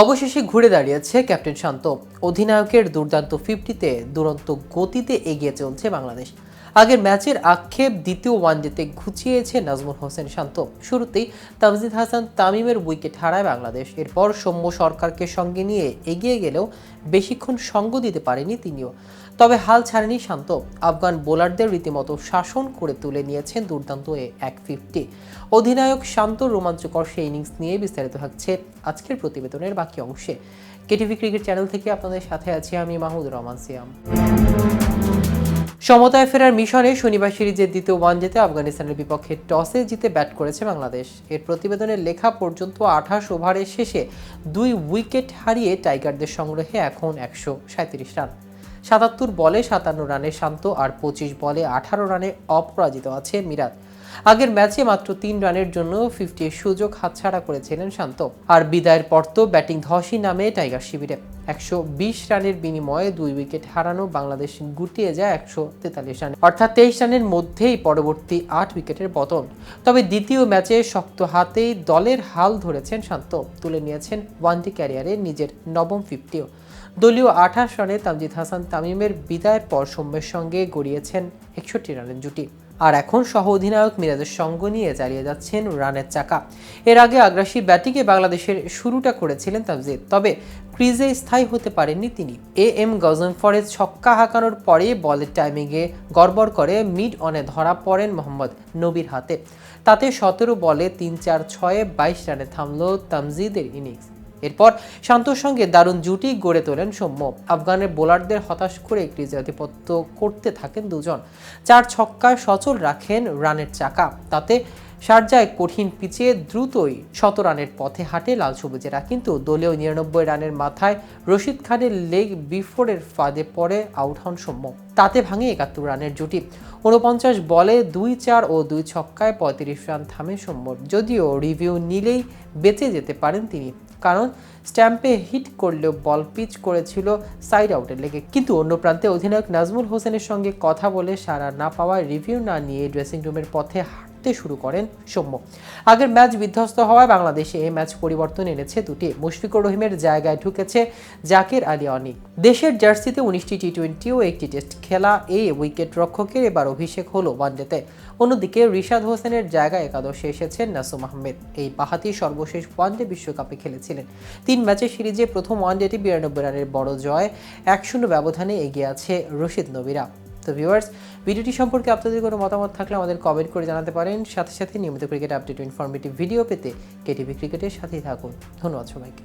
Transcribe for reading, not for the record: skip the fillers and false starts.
অবশেষে ঘুরে দাঁড়িয়েছে ক্যাপ্টেন শান্ত। অধিনায়কের দুর্দান্ত 50-তে দুরন্ত গতিতে এগিয়ে চলছে বাংলাদেশ। আগের ম্যাচের আক্ষেপ দ্বিতীয় ওয়ানডেতে ঘুচিয়েছে নাজমুল হোসেন শান্ত। শুরুতেই তামজিদ হাসান তামিমের উইকেট হারায় বাংলাদেশ। এরপর সৌম্য সরকারকে সঙ্গে নিয়ে এগিয়ে গেলেও বেশিক্ষণ সঙ্গ দিতে পারেনি তিনিও। তবে হাল ছাড়েনি শান্ত। আফগান বোলারদের রীতিমতো শাসন করে তুলে নিয়েছেন দুর্দান্ত এক 50। অধিনায়ক শান্তর রোমাঞ্চকর সেই ইনিংস নিয়ে বিস্তারিত থাকছে আজকের প্রতিবেদনের বাকি অংশে। কেটিভি ক্রিকেট চ্যানেল থেকে আপনাদের সাথে আছি আমি মাহমুদুর রহমান সিয়াম। সমতায় ফেরার মিশনে শনিবার সিরিজের দ্বিতীয় ওয়ানডেতে আফগানিস্তানের বিপক্ষে টসে জিতে ব্যাট করেছে বাংলাদেশ। এর প্রতিবেদনের লেখা পর্যন্ত 28 ওভারের শেষে 2 উইকেট হারিয়ে টাইগারদের সংগ্রহে এখন 137 রান। 77 বলে 57 রানে শান্ত আর 25 বলে 18 রানে অপরাজিত আছে মিরাজ। আগের ম্যাচে মাত্র 3 রানের জন্য 50 সুযোগ হাতছাড়া করেছিলেন শান্ত। আর বিদায়ের পর তো ব্যাটিং ধসই নামে টাইগার শিবিরে। 120 রানের বিনিময়ে 2 উইকেট হারানো বাংলাদেশ গুটিয়ে যায় 143 রানে, অর্থাৎ 23 রানের মধ্যেই পরবর্তী 8 উইকেটের পতন। তবে দ্বিতীয় ম্যাচে শক্ত হাতেই দলের হাল ধরেছেন শান্ত। তুলে নিয়েছেন ওয়ানডে ক্যারিয়ারে নিজের নবম 50ও। দলীয় 28 রানে তামজিদ হাসান তামিমের বিদায়ের পর সৌম্যের সঙ্গে গড়িয়েছেন 61 রানের জুটি। আর এখন সহ অধিনায়ক মিরাজের সঙ্গ নিয়ে চালিয়ে যাচ্ছেন রানের চাকা। এর আগে আগ্রাসী ব্যাটিংয়ে বাংলাদেশের শুরুটা করেছিলেন তামজিদ, তবে ক্রিজে স্থায়ী হতে পারেননি তিনি। এম গজনফরের ছক্কা হাঁকানোর পরে বলের টাইমিংয়ে গড়বড় করে মিড অনে ধরা পড়েন মোহাম্মদ নবীর হাতে। তাতে 17 বলে 3-4-6-এ 22 রানে থামল তামজিদের ইনিংস। এরপর শান্তর সঙ্গে দারুণ জুটি গড়ে তোলেন সৌম্য। আফগানের বোলারদের হতাশ করে ক্রিজে আধিপত্য করতে থাকেন দুজন। 4 ছক্কায় সচল রাখেন রানের চাকা। তাতে শারজায় কঠিন পিচে দ্রুতই 100 রানের পথে হাঁটে লাল সবুজেরা। কিন্তু দলীয় 99 রানের মাথায় রশিদ খানের লেগ বিফোরের ফাঁদে পড়ে আউট হন সৌম্য। তাতে ভাঙে 71 রানের জুটি। 49 বলে 2-4 ও 2 ছক্কায় 35 রান থামে সৌম্যর। যদিও রিভিউ নিলেই বেঁচে যেতে পারেন তিনি, কারণ স্ট্যাম্পে হিট করলেও বল পিচ করেছিল সাইড আউটের লেগে। কিন্তু অন্য প্রান্তে অধিনায়ক নাজমুল হোসেনের সঙ্গে কথা বলে সাড়া না পাওয়ায় রিভিউ না নিয়ে ড্রেসিং রুমের পথে হাঁটতে শুরু করেন সৌম্য। আগের ম্যাচ বিধ্বস্ত হওয়ায় বাংলাদেশে এই ম্যাচ পরিবর্তন এনেছে দুটি। মুশফিকুর রহিমের জায়গায় ঢুকেছে জাকির আলী অনিক। দেশের জার্সিতে 19টি টি20 ও 1টি টেস্ট খেলা এই উইকেট রক্ষকের এবার অভিষেক হলো ওয়ানডেতে। অন্যদিকে রিশাদ হোসেনের জায়গায় একাদশে এসেছেন নাসুম আহমেদ। এই বাঁহাতি সর্বশেষ ওয়ানডে বিশ্বকাপে খেলেছিলেন। 3 ম্যাচের সিরিজে প্রথম ওয়ানডেটি 92 রানের বড় জয়। 1-0 ব্যবধানে এগিয়ে আছে রশিদ নবীরা। তো ভিউয়ার্স, ভিডিওটি সম্পর্কে আপনাদের কোনো মতামত থাকলে আমাদের কমেন্ট করে জানাতে পারেন। সাথে সাথে নিয়মিত ক্রিকেট আপডেট ও ইনফরমেটিভ ভিডিও পেতে কেটিভি ক্রিকেটের সাথেই থাকুন। ধন্যবাদ সবাইকে।